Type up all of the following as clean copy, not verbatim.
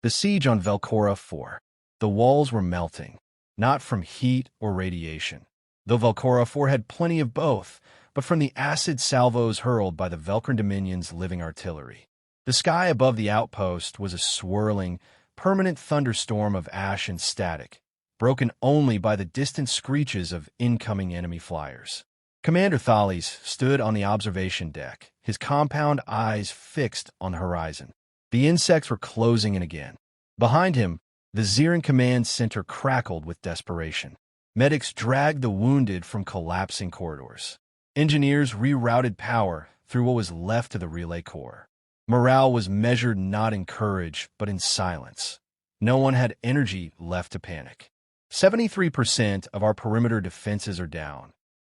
The siege on Velkora IV. The walls were melting, not from heat or radiation, though Velkora IV had plenty of both, but from the acid salvos hurled by the Velkran Dominion's living artillery. The sky above the outpost was a swirling, permanent thunderstorm of ash and static, broken only by the distant screeches of incoming enemy flyers. Commander Thales stood on the observation deck, his compound eyes fixed on the horizon. The insects were closing in again. Behind him, the Xeran command center crackled with desperation. Medics dragged the wounded from collapsing corridors. Engineers rerouted power through what was left of the relay core. Morale was measured not in courage, but in silence. No one had energy left to panic. 73% of our perimeter defenses are down,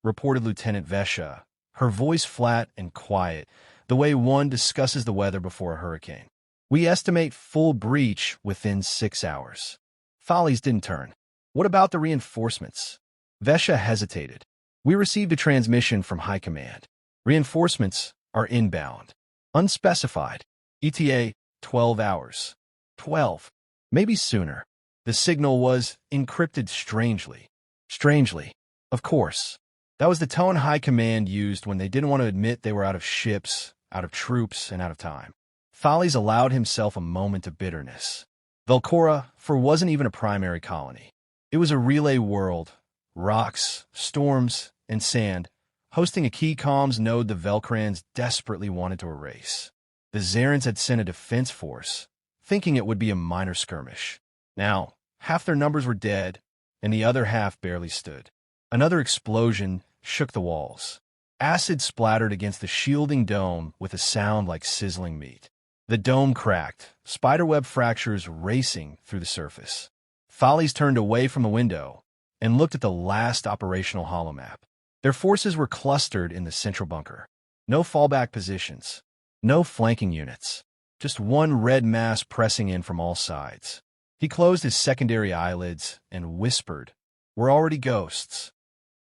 reported Lieutenant Vesha, her voice flat and quiet, the way one discusses the weather before a hurricane. We estimate full breach within 6 hours. Thales didn't turn. What about the reinforcements? Vesha hesitated. We received a transmission from High Command. Reinforcements are inbound. Unspecified. ETA, 12 hours. 12. Maybe sooner. The signal was encrypted strangely. Strangely. Of course. That was the tone High Command used when they didn't want to admit they were out of ships, out of troops, and out of time. Thales allowed himself a moment of bitterness. Velkora IV wasn't even a primary colony. It was a relay world, rocks, storms, and sand, hosting a key comms node the Velkrans desperately wanted to erase. The Xerans had sent a defense force, thinking it would be a minor skirmish. Now, half their numbers were dead, and the other half barely stood. Another explosion shook the walls. Acid splattered against the shielding dome with a sound like sizzling meat. The dome cracked, spiderweb fractures racing through the surface. Thales turned away from the window and looked at the last operational holomap. Their forces were clustered in the central bunker. No fallback positions, no flanking units, just one red mass pressing in from all sides. He closed his secondary eyelids and whispered, "We're already ghosts."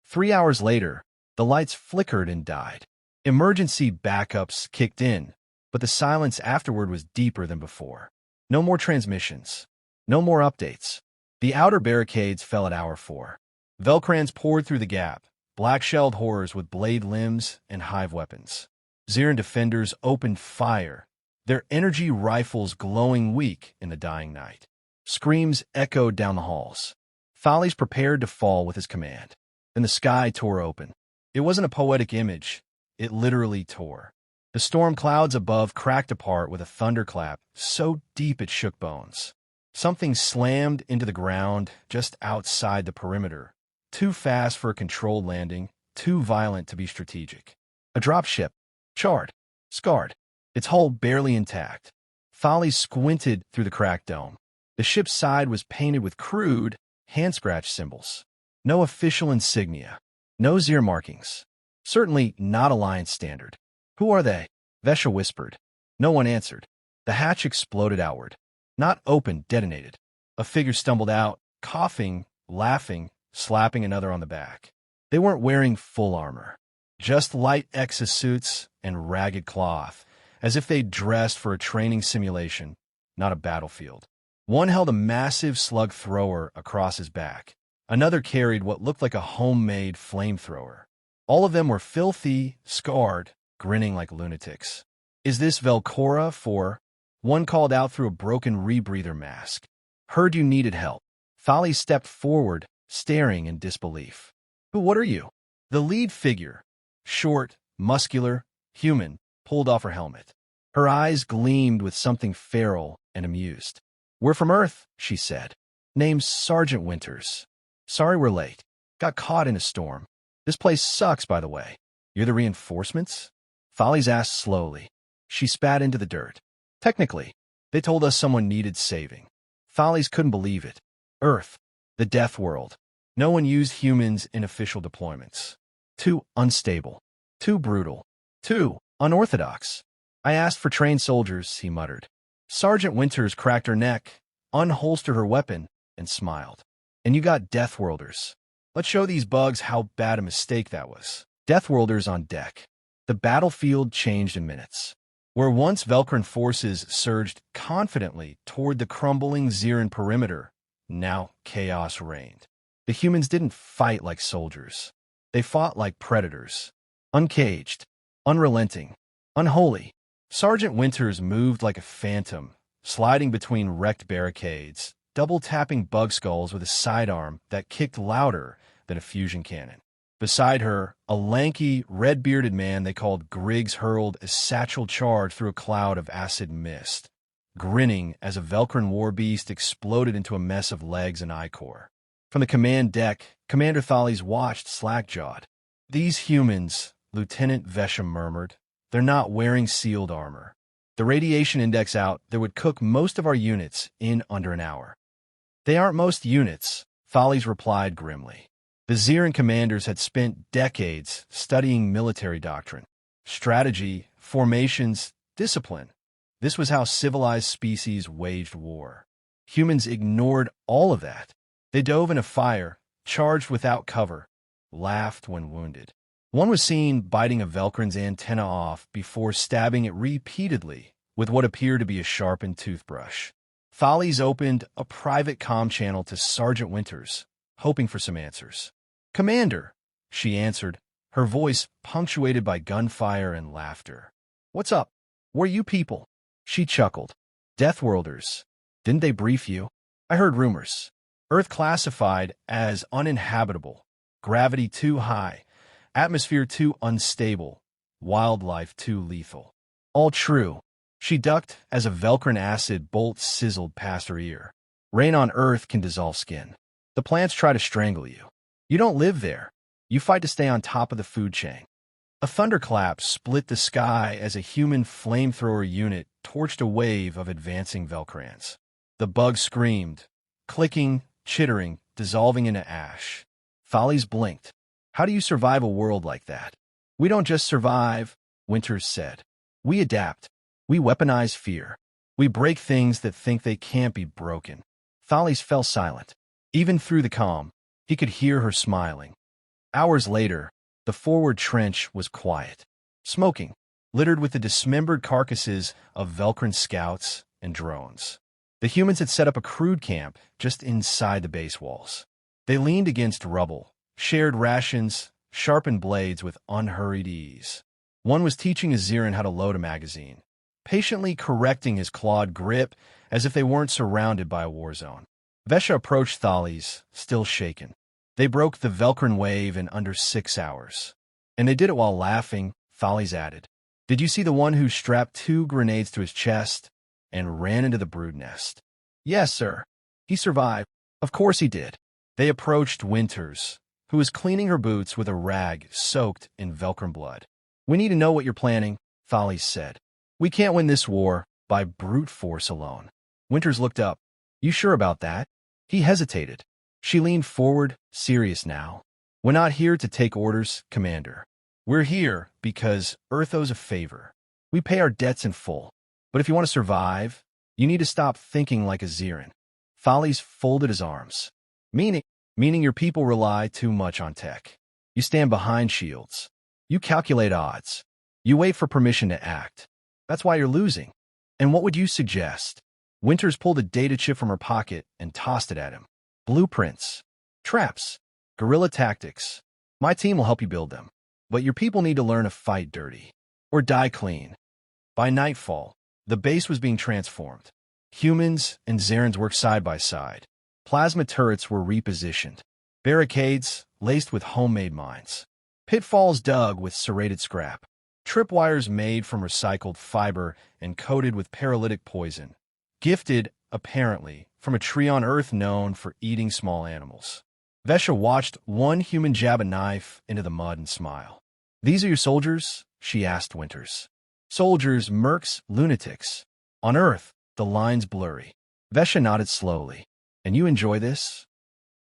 3 hours later, the lights flickered and died. Emergency backups kicked in, but the silence afterward was deeper than before. No more transmissions. No more updates. The outer barricades fell at hour 4. Velkrans poured through the gap, black-shelled horrors with blade limbs and hive weapons. Xeran defenders opened fire, their energy rifles glowing weak in the dying night. Screams echoed down the halls. Thales prepared to fall with his command. Then the sky tore open. It wasn't a poetic image. It literally tore. The storm clouds above cracked apart with a thunderclap so deep it shook bones. Something slammed into the ground just outside the perimeter, too fast for a controlled landing, too violent to be strategic. A dropship, charred, scarred, its hull barely intact. Thales squinted through the cracked dome. The ship's side was painted with crude, hand-scratch symbols. No official insignia, no Xer markings. Certainly not Alliance standard. "Who are they?" Vesha whispered. No one answered. The hatch exploded outward. Not open, detonated. A figure stumbled out, coughing, laughing, slapping another on the back. They weren't wearing full armor. Just light exosuits and ragged cloth, as if they'd dressed for a training simulation, not a battlefield. One held a massive slug thrower across his back. Another carried what looked like a homemade flamethrower. All of them were filthy, scarred, grinning like lunatics. "Is this Velkora IV?" One called out through a broken rebreather mask. "Heard you needed help." Thales stepped forward, staring in disbelief. What are you?" The lead figure, short, muscular, human, pulled off her helmet. Her eyes gleamed with something feral and amused. "We're from Earth," she said. "Name's Sergeant Winters. Sorry we're late. Got caught in a storm. This place sucks, by the way." "You're the reinforcements?" Thales asked slowly. She spat into the dirt. "Technically, they told us someone needed saving." Thales couldn't believe it. Earth, the death world. No one used humans in official deployments. Too unstable. Too brutal. Too unorthodox. "I asked for trained soldiers," he muttered. Sergeant Winters cracked her neck, unholstered her weapon, and smiled. "And you got Deathworlders. Let's show these bugs how bad a mistake that was." Deathworlders on deck. The battlefield changed in minutes. Where once Velkran forces surged confidently toward the crumbling Xeran perimeter, now chaos reigned. The humans didn't fight like soldiers. They fought like predators, uncaged, unrelenting, unholy. Sergeant Winters moved like a phantom, sliding between wrecked barricades, double-tapping bug skulls with a sidearm that kicked louder than a fusion cannon. Beside her, a lanky, red-bearded man they called Griggs hurled a satchel charge through a cloud of acid mist, grinning as a Velkran war beast exploded into a mess of legs and ichor. From the command deck, Commander Thales watched slack-jawed. "These humans," Lieutenant Vesha murmured, "they're not wearing sealed armor. The radiation index out there would cook most of our units in under an hour." "They aren't most units," Thales replied grimly. The Xeran commanders had spent decades studying military doctrine, strategy, formations, discipline. This was how civilized species waged war. Humans ignored all of that. They dove into fire, charged without cover, laughed when wounded. One was seen biting a Velkran's antenna off before stabbing it repeatedly with what appeared to be a sharpened toothbrush. Thales opened a private comm channel to Sergeant Winters, hoping for some answers. "Commander," she answered, her voice punctuated by gunfire and laughter. "What's up? Where you people?" She chuckled. "Deathworlders. Didn't they brief you? I heard rumors. Earth classified as uninhabitable, gravity too high, atmosphere too unstable, wildlife too lethal." "All true." She ducked as a Velkran acid bolt sizzled past her ear. "Rain on Earth can dissolve skin. The plants try to strangle you. You don't live there. You fight to stay on top of the food chain." A thunderclap split the sky as a human flamethrower unit torched a wave of advancing Velkrans. The bugs screamed, clicking, chittering, dissolving into ash. Thales blinked. "How do you survive a world like that?" "We don't just survive," Winters said. "We adapt. We weaponize fear. We break things that think they can't be broken." Thales fell silent. Even through the calm, he could hear her smiling. Hours later, the forward trench was quiet, smoking, littered with the dismembered carcasses of Velkran scouts and drones. The humans had set up a crude camp just inside the base walls. They leaned against rubble, shared rations, sharpened blades with unhurried ease. One was teaching a Xeran how to load a magazine, patiently correcting his clawed grip as if they weren't surrounded by a war zone. Vesha approached Thales, still shaken. They broke the Velkran wave in under 6 hours. "And they did it while laughing," Thales added. "Did you see the one who strapped 2 grenades to his chest and ran into the brood nest?" "Yes, sir. He survived." "Of course he did." They approached Winters, who was cleaning her boots with a rag soaked in Velkran blood. "We need to know what you're planning," Thales said. "We can't win this war by brute force alone." Winters looked up. "You sure about that?" He hesitated. She leaned forward, serious now. "We're not here to take orders, Commander. We're here because Earth owes a favor. We pay our debts in full. But if you want to survive, you need to stop thinking like a Xeran." Thales folded his arms. Meaning your people rely too much on tech. You stand behind shields. You calculate odds. You wait for permission to act. That's why you're losing. And what would you suggest?" Winters pulled a data chip from her pocket and tossed it at him. "Blueprints. Traps. Guerrilla tactics. My team will help you build them. But your people need to learn to fight dirty. Or die clean." By nightfall, the base was being transformed. Humans and Xerans worked side by side. Plasma turrets were repositioned. Barricades laced with homemade mines. Pitfalls dug with serrated scrap. Tripwires made from recycled fiber and coated with paralytic poison. Gifted, apparently, from a tree on Earth known for eating small animals. Vesha watched one human jab a knife into the mud and smile. "These are your soldiers?" she asked Winters. "Soldiers, mercs, lunatics. On Earth, the line's blurry." Vesha nodded slowly. "And you enjoy this?"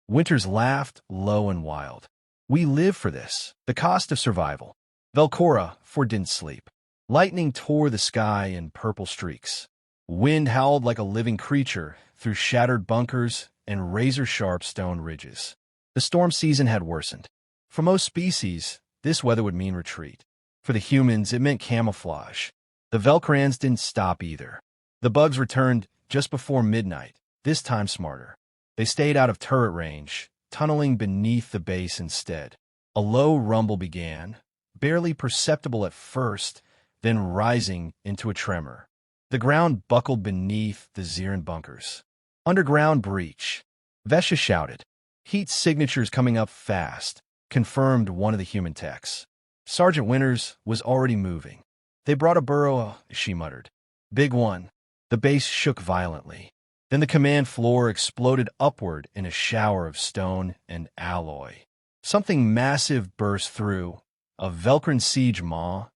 Winters laughed, low and wild. "We live for this. The cost of survival." Velkora IV didn't sleep. Lightning tore the sky in purple streaks. Wind howled like a living creature through shattered bunkers and razor-sharp stone ridges. The storm season had worsened. For most species, this weather would mean retreat. For the humans, it meant camouflage. The Velkorans didn't stop either. The bugs returned just before midnight, this time smarter. They stayed out of turret range, tunneling beneath the base instead. A low rumble began, barely perceptible at first, then rising into a tremor. The ground buckled beneath the Xeran bunkers. Underground breach. Vesha shouted. Heat signatures coming up fast, confirmed one of the human techs. Sergeant Winters was already moving. They brought a burrow, she muttered. Big one. The base shook violently. Then the command floor exploded upward in a shower of stone and alloy. Something massive burst through, a Velkran siege maw,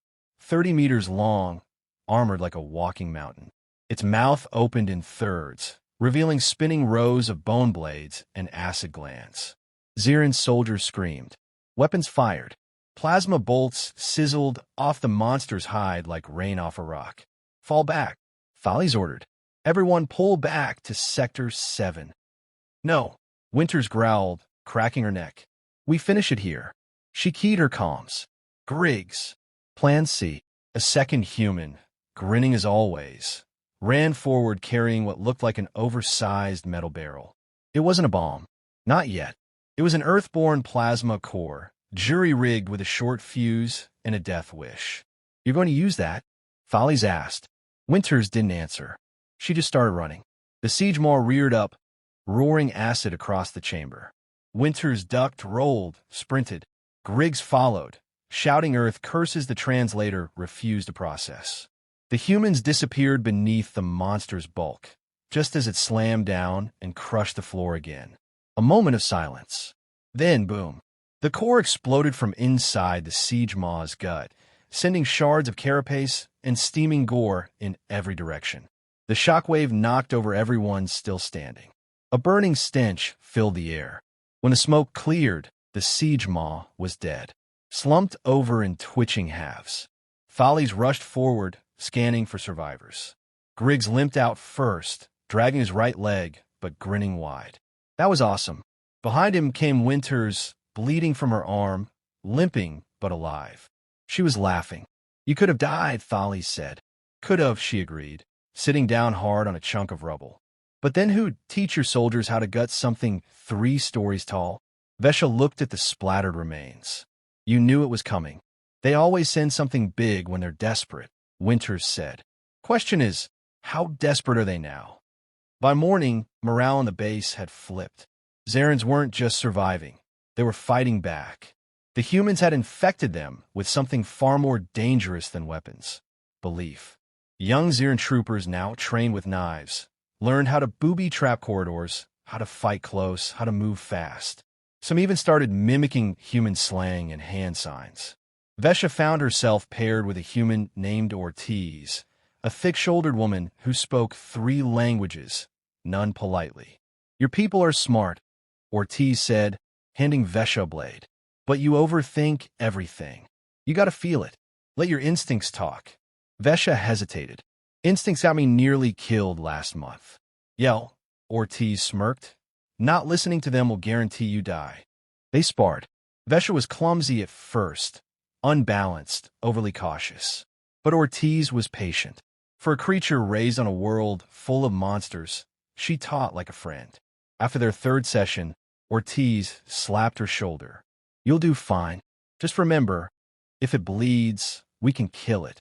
30 meters long, armored like a walking mountain. Its mouth opened in thirds, revealing spinning rows of bone blades and acid glands. Xeran's soldiers screamed. Weapons fired. Plasma bolts sizzled off the monster's hide like rain off a rock. Fall back, Follies ordered. Everyone pull back to Sector 7. No, Winters growled, cracking her neck. We finish it here. She keyed her comms. Griggs. Plan C. A second human, grinning as always, ran forward carrying what looked like an oversized metal barrel. It wasn't a bomb. Not yet. It was an Earthborn plasma core, jury-rigged with a short fuse and a death wish. You're going to use that? Follies asked. Winters didn't answer. She just started running. The siege maw reared up, roaring acid across the chamber. Winters ducked, rolled, sprinted. Griggs followed, shouting earth curses the translator refused to process. The humans disappeared beneath the monster's bulk, just as it slammed down and crushed the floor again. A moment of silence. Then, boom. The core exploded from inside the siege maw's gut, sending shards of carapace and steaming gore in every direction. The shockwave knocked over everyone still standing. A burning stench filled the air. When the smoke cleared, the siege maw was dead, slumped over in twitching halves. Follies rushed forward, scanning for survivors. Griggs limped out first, dragging his right leg, but grinning wide. That was awesome. Behind him came Winters, bleeding from her arm, limping but alive. She was laughing. You could have died, Follies said. Could have, she agreed, sitting down hard on a chunk of rubble. But then who'd teach your soldiers how to gut something 3 stories tall? Vesha looked at the splattered remains. You knew it was coming. They always send something big when they're desperate, Winters said. Question is, how desperate are they now? By morning, morale on the base had flipped. Xerans weren't just surviving. They were fighting back. The humans had infected them with something far more dangerous than weapons. Belief. Young Xeran troopers now trained with knives, learned how to booby-trap corridors, how to fight close, how to move fast. Some even started mimicking human slang and hand signs. Vesha found herself paired with a human named Ortiz, a thick-shouldered woman who spoke 3 languages, none politely. Your people are smart, Ortiz said, handing Vesha a blade. But you overthink everything. You gotta feel it. Let your instincts talk. Vesha hesitated. Instincts got me nearly killed last month. Yell, Ortiz smirked. Not listening to them will guarantee you die. They sparred. Vesha was clumsy at first, unbalanced, overly cautious. But Ortiz was patient. For a creature raised on a world full of monsters, she taught like a friend. After their 3rd session, Ortiz slapped her shoulder. You'll do fine. Just remember, if it bleeds, we can kill it.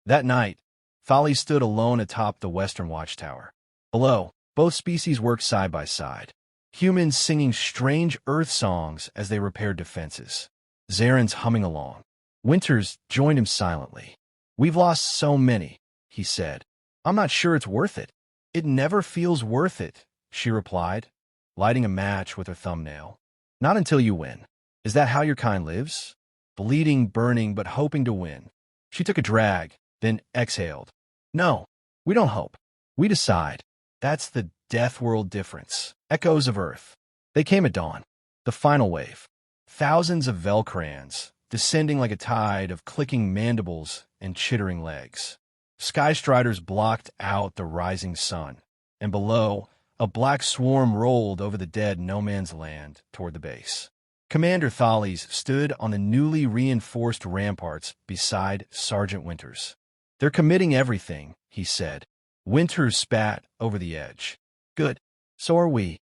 That night, Folly stood alone atop the western watchtower. Below, both species worked side by side. Humans singing strange earth songs as they repaired defenses. Xeran's humming along. Winters joined him silently. We've lost so many, he said. I'm not sure it's worth it. It never feels worth it, she replied, lighting a match with her thumbnail. Not until you win. Is that how your kind lives? Bleeding, burning, but hoping to win. She took a drag, then exhaled. No, we don't hope. We decide. That's the Deathworld difference. Echoes of Earth. They came at dawn. The final wave. Thousands of Velkorans, descending like a tide of clicking mandibles and chittering legs. Sky Striders blocked out the rising sun, and below, a black swarm rolled over the dead no-man's land toward the base. Commander Thales stood on the newly reinforced ramparts beside Sergeant Winters. They're committing everything, he said. Winters spat over the edge. Good. So are we.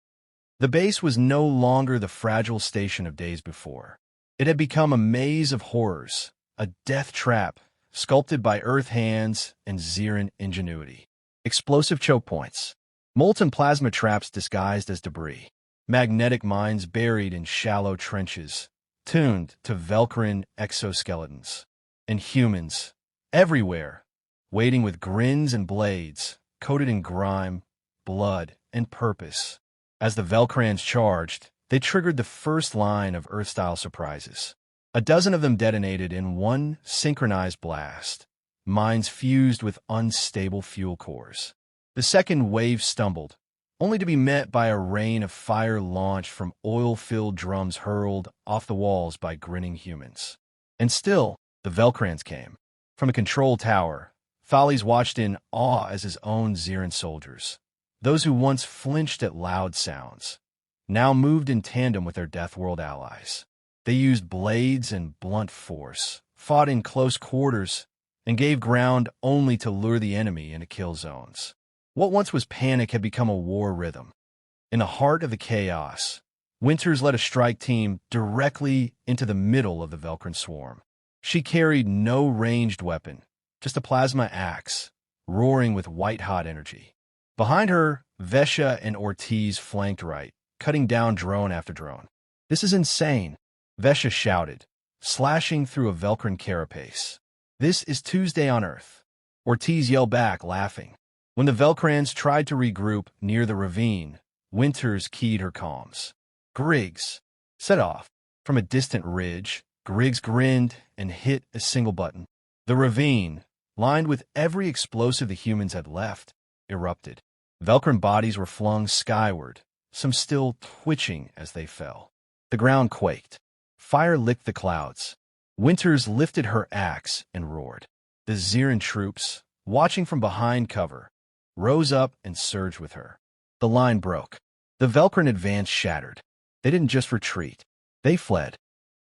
The base was no longer the fragile station of days before. It had become a maze of horrors, a death trap, sculpted by Earth hands and Xeran ingenuity. Explosive choke points, molten plasma traps disguised as debris, magnetic mines buried in shallow trenches, tuned to Velkoran exoskeletons, and humans, everywhere, waiting with grins and blades, coated in grime, blood, and purpose. As the Velkorans charged, they triggered the first line of Earth-style surprises. A dozen of them detonated in one synchronized blast, mines fused with unstable fuel cores. The second wave stumbled, only to be met by a rain of fire launched from oil-filled drums hurled off the walls by grinning humans. And still, the Velkorans came. From a control tower, Thales watched in awe as his own Xeran soldiers, those who once flinched at loud sounds, now moved in tandem with their Deathworld allies. They used blades and blunt force, fought in close quarters, and gave ground only to lure the enemy into kill zones. What once was panic had become a war rhythm. In the heart of the chaos, Winters led a strike team directly into the middle of the Velkoran swarm. She carried no ranged weapon, just a plasma axe, roaring with white-hot energy. Behind her, Vesha and Ortiz flanked right, cutting down drone after drone. "This is insane," Vesha shouted, slashing through a Velkoran carapace. "This is Tuesday on Earth." Ortiz yelled back, laughing. When the Velkorans tried to regroup near the ravine, Winters keyed her comms. "Griggs, set off." From a distant ridge, Griggs grinned and hit a single button. The ravine, lined with every explosive the humans had left, erupted. Velkoran bodies were flung skyward, some still twitching as they fell. The ground quaked. Fire licked the clouds. Winters lifted her axe and roared. The Xeran troops, watching from behind cover, rose up and surged with her. The line broke. The Velkoran advance shattered. They didn't just retreat. They fled.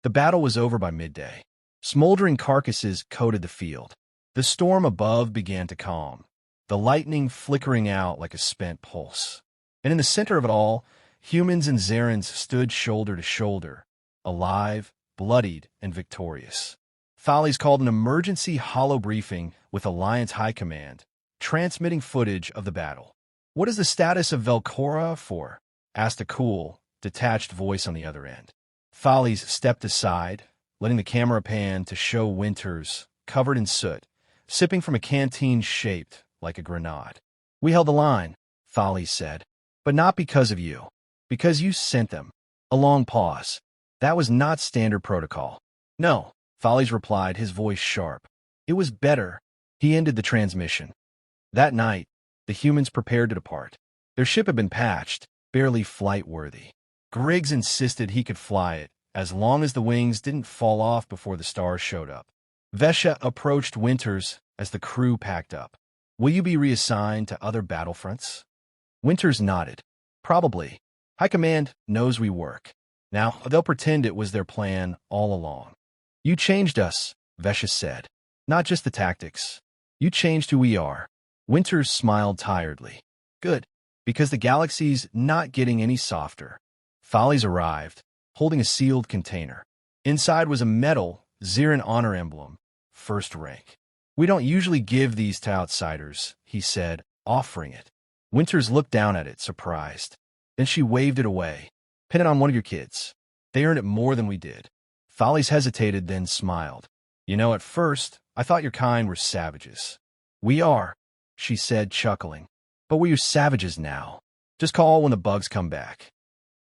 The battle was over by midday. Smoldering carcasses coated the field. The storm above began to calm, the lightning flickering out like a spent pulse. And in the center of it all, humans and Xerans stood shoulder to shoulder, alive, bloodied, and victorious. Thales called an emergency holo briefing with Alliance High Command, transmitting footage of the battle. "What is the status of Velkora IV?" asked a cool, detached voice on the other end. Thales stepped aside, letting the camera pan to show Winters, covered in soot, sipping from a canteen shaped like a grenade. "We held the line," Thales said, "but not because of you. Because you sent them." A long pause. "That was not standard protocol." "No," Thales replied, his voice sharp. "It was better." He ended the transmission. That night, the humans prepared to depart. Their ship had been patched, barely flight-worthy. Griggs insisted he could fly it, as long as the wings didn't fall off before the stars showed up. Vesha approached Winters as the crew packed up. "Will you be reassigned to other battlefronts?" Winters nodded. "Probably. High Command knows we work. Now, they'll pretend it was their plan all along." "You changed us," Vesha said. "Not just the tactics. You changed who we are." Winters smiled tiredly. "Good, because the galaxy's not getting any softer." Thales arrived, holding a sealed container. Inside was a metal Xeran honor emblem, first rank. "We don't usually give these to outsiders," he said, offering it. Winters looked down at it, surprised. Then she waved it away. "Pin it on one of your kids. They earned it more than we did." Thales hesitated, then smiled. "You know, at first, I thought your kind were savages." "We are," she said, chuckling. "But we're savages now. Just call when the bugs come back."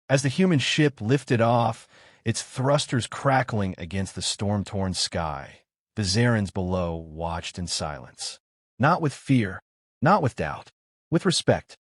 As the human ship lifted off, its thrusters crackling against the storm-torn sky, the Xerans below watched in silence. Not with fear, not with doubt, with respect.